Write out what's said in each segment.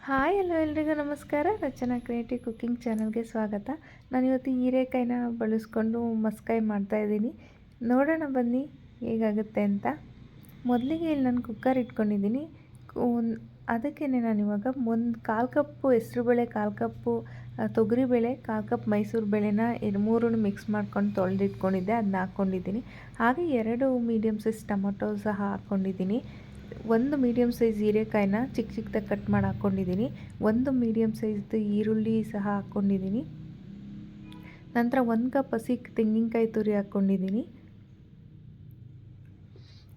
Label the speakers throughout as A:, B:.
A: Hi hello ಎಲ್ರಿಗೂ ನಮಸ್ಕಾರ. ರಚನಾ creative cooking ಚಾನಲ್ಗೆ ಸ್ವಾಗತ. ನಾನಿವತ್ತು ಹೀರೆಕಾಯಿನ ಬಳಸ್ಕೊಂಡು ಮಸ್ಕಾಯಿ ಮಾಡ್ತಾಯಿದ್ದೀನಿ. ನೋಡೋಣ ಬನ್ನಿ ಹೇಗಾಗುತ್ತೆ ಅಂತ. ಮೊದಲಿಗೆ ಇಲ್ಲಿ ನಾನು ಕುಕ್ಕರ್ ಇಟ್ಕೊಂಡಿದ್ದೀನಿ. ಅದಕ್ಕೇ ನಾನಿವಾಗ ಒಂದು 1/4 ಕಪ್ಪು ಹೆಸ್ರುಬೇಳೆ, 1/4 ಕಪ್ಪು ತೊಗರಿಬೇಳೆ, 1/4 ಕಪ್ ಮೈಸೂರು ಬೇಳೆನ ಮೂರನ್ನು ಮಿಕ್ಸ್ ಮಾಡ್ಕೊಂಡು ತೊಳೆದಿಟ್ಕೊಂಡಿದ್ದೆ, ಅದನ್ನ ಹಾಕ್ಕೊಂಡಿದ್ದೀನಿ. ಹಾಗೆ 2 ಮೀಡಿಯಮ್ ಸೈಜ್ ಟೊಮೊಟೊ ಸಹ ಹಾಕ್ಕೊಂಡಿದ್ದೀನಿ. 1 ಮೀಡಿಯಮ್ ಸೈಜ್ ಹೀರೆಕಾಯಿನ ಚಿಕ್ಕ ಚಿಕ್ಕದಾಗಿ ಕಟ್ ಮಾಡಿ ಹಾಕ್ಕೊಂಡಿದ್ದೀನಿ. 1 ಮೀಡಿಯಮ್ ಸೈಜ್ದು ಈರುಳ್ಳಿ ಸಹ ಹಾಕ್ಕೊಂಡಿದ್ದೀನಿ. ನಂತರ 1 ಕಪ್ ಹಸಿ ತೆಂಗಿನಕಾಯಿ ತುರಿ ಹಾಕ್ಕೊಂಡಿದ್ದೀನಿ.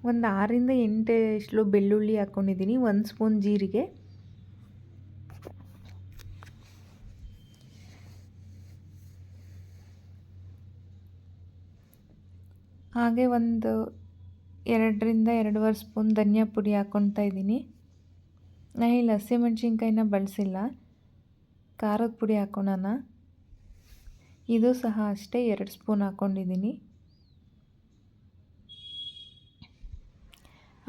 A: ಒಂದು 6ರಿಂದ 8 ಎಸಳು ಬೆಳ್ಳುಳ್ಳಿ ಹಾಕ್ಕೊಂಡಿದ್ದೀನಿ. 1 ಸ್ಪೂನ್ ಜೀರಿಗೆ, ಹಾಗೆ ಒಂದು 2ರಿಂದ 2.5 ಸ್ಪೂನ್ ಧನಿಯಾ ಪುಡಿ ಹಾಕ್ಕೊತಾ ಇದ್ದೀನಿ. ನಾನಿಲ್ಲಿ ಹಸಿಮೆಣ್ಸಿನ್ಕಾಯಿನ ಬಳಸಿಲ್ಲ, ಖಾರದ ಪುಡಿ ಹಾಕ್ಕೊಳ್ಳೋಣ. ಇದು ಸಹ ಅಷ್ಟೇ 2 ಸ್ಪೂನ್ ಹಾಕ್ಕೊಂಡಿದ್ದೀನಿ.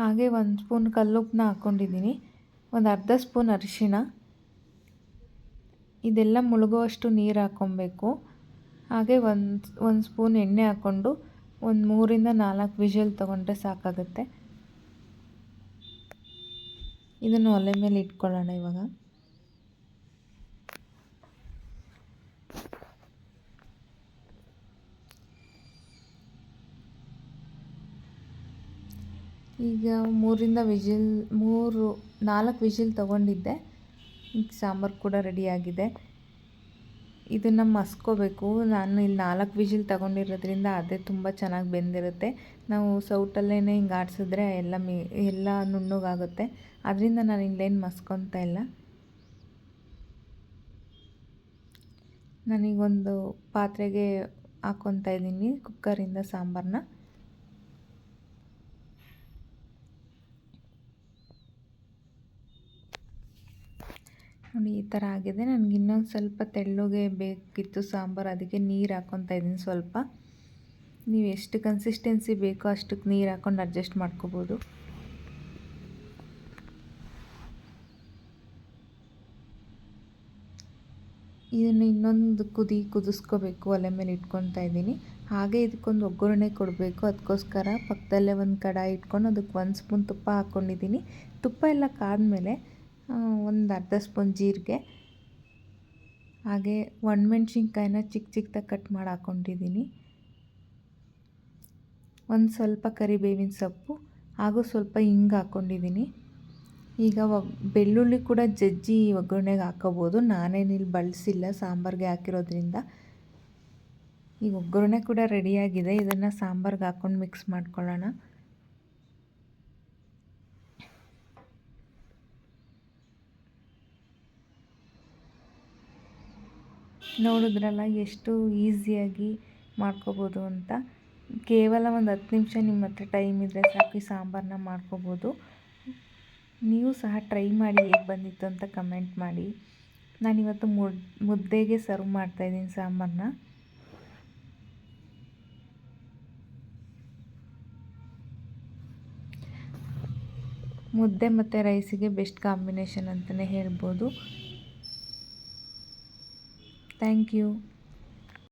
A: ಹಾಗೆ 1 ಸ್ಪೂನ್ ಕಲ್ಲುಪ್ಪನ್ನ ಹಾಕ್ಕೊಂಡಿದ್ದೀನಿ. ಒಂದು ಅರ್ಧ ಸ್ಪೂನ್ ಅರಿಶಿಣ. ಇದೆಲ್ಲ ಮುಳುಗುವಷ್ಟು ನೀರು ಹಾಕ್ಕೊಬೇಕು. ಹಾಗೆ ಒಂದು ಸ್ಪೂನ್ ಎಣ್ಣೆ ಹಾಕ್ಕೊಂಡು ಒಂದು 3ರಿಂದ 4 ವಿಷಲ್ ತೊಗೊಂಡ್ರೆ ಸಾಕಾಗುತ್ತೆ. ಇದನ್ನು ಒಲೆ ಮೇಲೆ ಇಟ್ಕೊಳ್ಳೋಣ. ಇವಾಗ ಈಗ 3ರಿಂದ 4 ವಿಷಲ್ ತೊಗೊಂಡಿದ್ದೆ. ಈಗ ಸಾಂಬಾರು ಕೂಡ ರೆಡಿಯಾಗಿದೆ. ಇದನ್ನು ಮಸ್ಕೋಬೇಕು. ನಾನು ಇಲ್ಲಿ 4 ವಿಷಲ್ ತೊಗೊಂಡಿರೋದ್ರಿಂದ ಅದೇ ತುಂಬ ಚೆನ್ನಾಗಿ ಬೆಂದಿರುತ್ತೆ. ನಾವು ಸೌಟಲ್ಲೇ ಹಿಂಗೆ ಆಡಿಸಿದ್ರೆ ಎಲ್ಲ ನುಣ್ಣಗಾಗುತ್ತೆ. ಅದರಿಂದ ನಾನು ಇಲ್ಲೇನು ಮಸ್ಕೊತಾ ಇಲ್ಲ. ನಾನೀಗೊಂದು ಪಾತ್ರೆಗೆ ಹಾಕ್ಕೊತಾ ಇದ್ದೀನಿ ಕುಕ್ಕರಿಂದ ಸಾಂಬಾರನ್ನ. ನೋಡಿ ಈ ಥರ ಆಗಿದೆ. ನನಗೆ ಇನ್ನೊಂದು ಸ್ವಲ್ಪ ತೆಳ್ಳಗೆ ಬೇಕಿತ್ತು ಸಾಂಬಾರು, ಅದಕ್ಕೆ ನೀರು ಹಾಕ್ಕೊತಾ ಇದ್ದೀನಿ ಸ್ವಲ್ಪ. ನೀವು ಎಷ್ಟು ಕನ್ಸಿಸ್ಟೆನ್ಸಿ ಬೇಕೋ ಅಷ್ಟಕ್ಕೆ ನೀರು ಹಾಕ್ಕೊಂಡು ಅಡ್ಜಸ್ಟ್ ಮಾಡ್ಕೋಬೋದು. ಇದನ್ನು ಇನ್ನೊಂದು ಕುದಿಸ್ಕೋಬೇಕು. ಒಲೆ ಮೇಲೆ ಇಟ್ಕೊತಾ ಇದ್ದೀನಿ. ಹಾಗೆ ಇದಕ್ಕೊಂದು ಒಗ್ಗರಣೆ ಕೊಡಬೇಕು. ಅದಕ್ಕೋಸ್ಕರ ಪಕ್ಕದಲ್ಲೇ ಒಂದು ಕಡಾಯಿ ಇಟ್ಕೊಂಡು ಅದಕ್ಕೆ 1 ಸ್ಪೂನ್ ತುಪ್ಪ ಹಾಕ್ಕೊಂಡಿದ್ದೀನಿ. ತುಪ್ಪ ಎಲ್ಲ ಕಾದ್ಮೇಲೆ ಒಂದು ಅರ್ಧ ಸ್ಪೂನ್ ಜೀರಿಗೆ, ಹಾಗೆ ಒಣಮೆಣ್ಸಿನ್ಕಾಯಿನ ಚಿಕ್ಕ ಚಿಕ್ಕದಾಗಿ ಕಟ್ ಮಾಡಿ ಹಾಕ್ಕೊಂಡಿದ್ದೀನಿ. ಒಂದು ಸ್ವಲ್ಪ ಕರಿಬೇವಿನ ಸೊಪ್ಪು ಹಾಗೂ ಸ್ವಲ್ಪ ಹಿಂಗೆ ಹಾಕ್ಕೊಂಡಿದ್ದೀನಿ. ಈಗ ಬೆಳ್ಳುಳ್ಳಿ ಕೂಡ ಜಜ್ಜಿ ಒಗ್ಗರಣೆಗೆ ಹಾಕೋಬೋದು. ನಾನೇನಿಲ್ಲಿ ಬಳಸಿಲ್ಲ, ಸಾಂಬಾರಿಗೆ ಹಾಕಿರೋದ್ರಿಂದ. ಈಗ ಒಗ್ಗರಣೆ ಕೂಡ ರೆಡಿಯಾಗಿದೆ. ಇದನ್ನು ಸಾಂಬಾರಿಗೆ ಹಾಕ್ಕೊಂಡು ಮಿಕ್ಸ್ ಮಾಡ್ಕೊಳ್ಳೋಣ. ನೋಡಿದ್ರಲ್ಲ ಎಷ್ಟು ಈಸಿಯಾಗಿ ಮಾಡ್ಕೋಬೋದು ಅಂತ. ಕೇವಲ ಒಂದು 10 ನಿಮಿಷ ನಿಮ್ಮ ಹತ್ರ ಟೈಮ್ ಇದ್ದರೆ ಸಾಕು, ಈ ಸಾಂಬಾರನ್ನ ಮಾಡ್ಕೋಬೋದು. ನೀವು ಸಹ ಟ್ರೈ ಮಾಡಿ ಹೇಗೆ ಬಂದಿತ್ತು ಅಂತ ಕಮೆಂಟ್ ಮಾಡಿ. ನಾನಿವತ್ತು ಮುದ್ದೆಗೆ ಸರ್ವ್ ಮಾಡ್ತಾಯಿದ್ದೀನಿ ಸಾಂಬಾರನ್ನ. ಮುದ್ದೆ ಮತ್ತು ರೈಸಿಗೆ ಬೆಸ್ಟ್ ಕಾಂಬಿನೇಷನ್ ಅಂತಲೇ ಹೇಳ್ಬೋದು. Thank you.